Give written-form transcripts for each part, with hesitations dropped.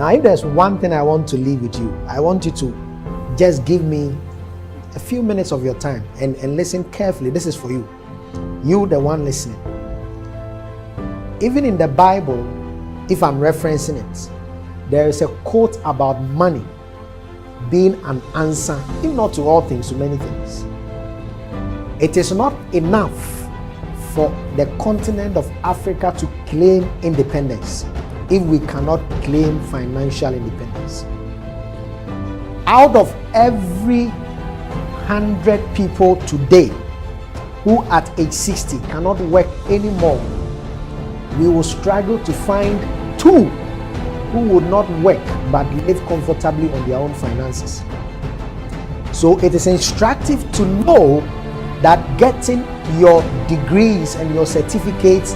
Now, if there's one thing I want to leave with you, I want you to just give me a few minutes of your time and listen carefully. This is for you. You, the one listening. Even in the Bible, if I'm referencing it, there is a quote about money being an answer, if not to all things, to many things. It is not enough for the continent of Africa to claim independence if we cannot claim financial independence. Out of every 100 people today who at age 60 cannot work anymore, we will struggle to find 2 who would not work but live comfortably on their own finances. So it is instructive to know that getting your degrees and your certificates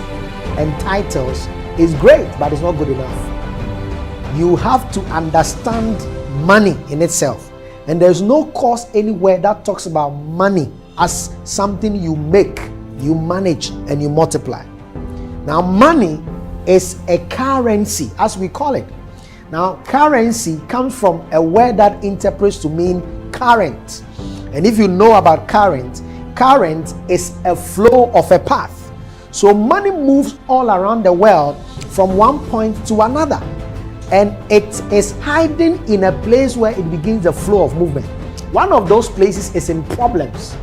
and titles is great, but it's not good enough. You have to understand money in itself. And there's no course anywhere that talks about money as something you make, you manage, and you multiply. Now, money is a currency, as we call it. Now, currency comes from a word that interprets to mean current. And if you know about current is a flow of a path. So money moves all around the world from one point to another. And it is hiding in a place where it begins the flow of movement. One of those places is in problems.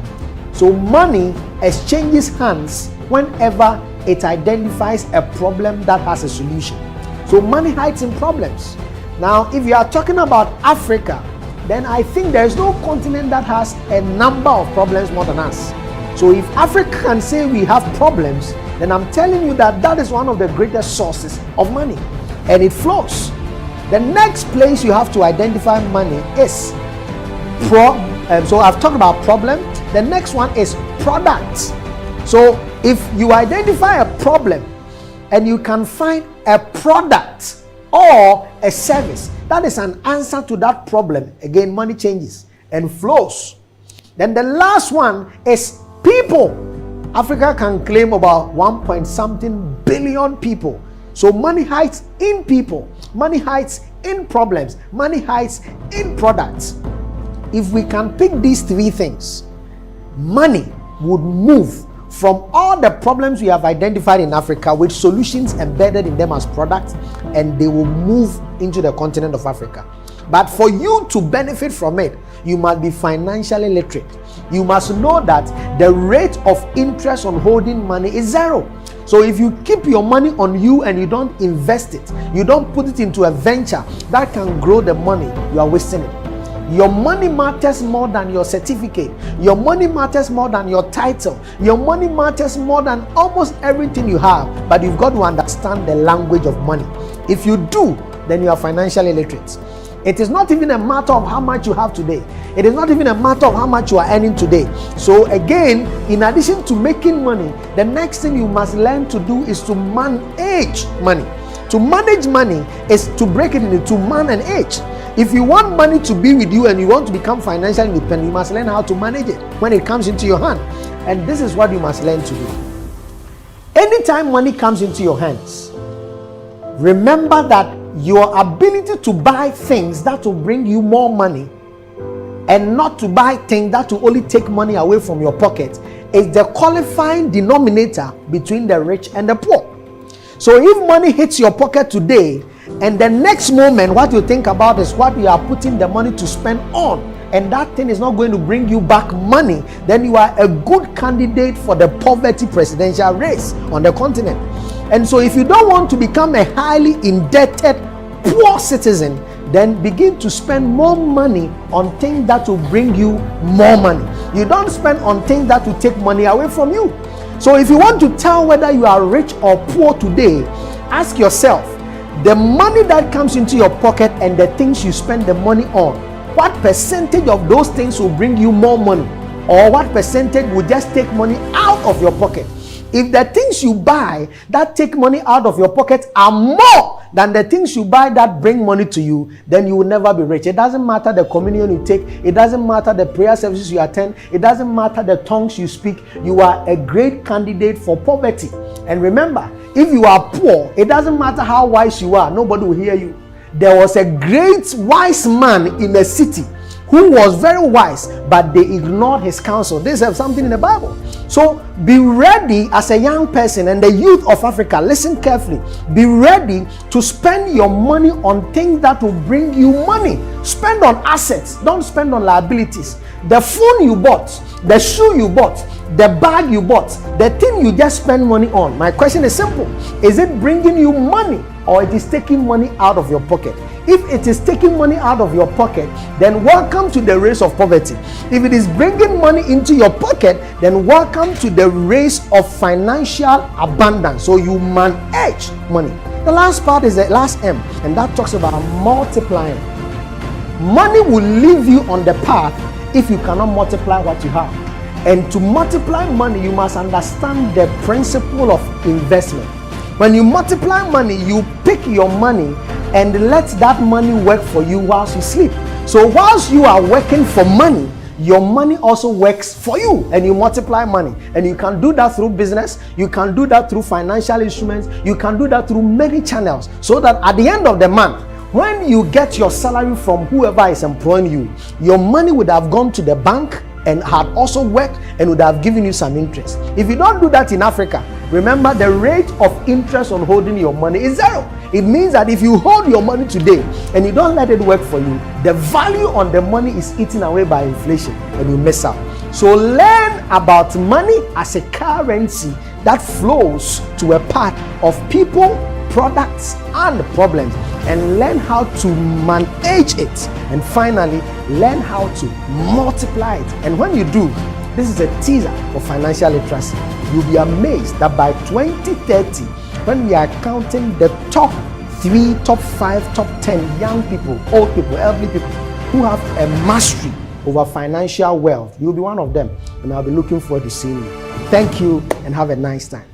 So money exchanges hands whenever it identifies a problem that has a solution. So money hides in problems. Now, if you are talking about Africa, then I think there is no continent that has a number of problems more than us. So if Africa can say we have problems, then I'm telling you that is one of the greatest sources of money, and it flows. The next place you have to identify money is so I've talked about problem. The next one is products. So if you identify a problem and you can find a product or a service that is an answer to that problem, again, money changes and flows. Then the last one is people. Africa can claim about 1 billion people. So money hides in people, money hides in problems, money hides in products. If we can pick these 3 things, money would move from all the problems we have identified in Africa with solutions embedded in them as products, and they will move into the continent of Africa. But for you to benefit from it, you must be financially literate. You must know that the rate of interest on holding money is 0. So if you keep your money on you and you don't invest it, you don't put it into a venture that can grow the money, you are wasting it. Your money matters more than your certificate. Your money matters more than your title. Your money matters more than almost everything you have. But you've got to understand the language of money. If you do, then you are financially literate. It is not even a matter of how much you have today. It is not even a matter of how much you are earning today. So again, in addition to making money, the next thing you must learn to do is to manage money. To manage money is to break it into man and age. If you want money to be with you and you want to become financially independent, you must learn how to manage it when it comes into your hand. And this is what you must learn to do. Anytime money comes into your hands, remember that your ability to buy things that will bring you more money and not to buy things that will only take money away from your pocket is the qualifying denominator between the rich and the poor. So if money hits your pocket today and the next moment what you think about is what you are putting the money to spend on, and that thing is not going to bring you back money, then you are a good candidate for the poverty presidential race on the continent. And so if you don't want to become a highly indebted poor citizen, then begin to spend more money on things that will bring you more money. You don't spend on things that will take money away from you. So if you want to tell whether you are rich or poor today, ask yourself, the money that comes into your pocket and the things you spend the money on, what percentage of those things will bring you more money, or what percentage will just take money out of your pocket? If the things you buy that take money out of your pocket are more than the things you buy that bring money to you, then you will never be rich. It doesn't matter the communion you take. It doesn't matter the prayer services you attend. It doesn't matter the tongues you speak. You are a great candidate for poverty. And remember, if you are poor, it doesn't matter how wise you are. Nobody will hear you. there was a great wise man in a city who was very wise, but they ignored his counsel. This is something in the Bible. So be ready as a young person, and the youth of Africa, listen carefully. Be ready to spend your money on things that will bring you money. Spend on assets, don't spend on liabilities. The phone you bought, the shoe you bought, the bag you bought, the thing you just spend money on. My question is simple. Is it bringing you money, or it is taking money out of your pocket? If it is taking money out of your pocket, then welcome to the race of poverty. If it is bringing money into your pocket, then welcome to the race of financial abundance. So you manage money. The last part is the last M, and that talks about multiplying. Money will leave you on the path if you cannot multiply what you have. And to multiply money, you must understand the principle of investment. When you multiply money, you pick your money and let that money work for you whilst you sleep. So whilst you are working for money, your money also works for you, and you multiply money. And you can do that through business, you can do that through financial instruments, you can do that through many channels, so that at the end of the month, when you get your salary from whoever is employing you, your money would have gone to the bank and had also worked and would have given you some interest. If you don't do that in Africa, remember the rate of interest on holding your money is 0. It means that if you hold your money today and you don't let it work for you, the value on the money is eaten away by inflation and you miss out. So learn about money as a currency that flows to a part of people, products, and problems, and learn how to manage it. And finally, learn how to multiply it. And when you do, this is a teaser for financial literacy. You'll be amazed that by 2030, when we are counting the top 3, top 5, top 10 young people, old people, elderly people who have a mastery over financial wealth, you'll be one of them. And I'll be looking forward to seeing you. Thank you and have a nice time.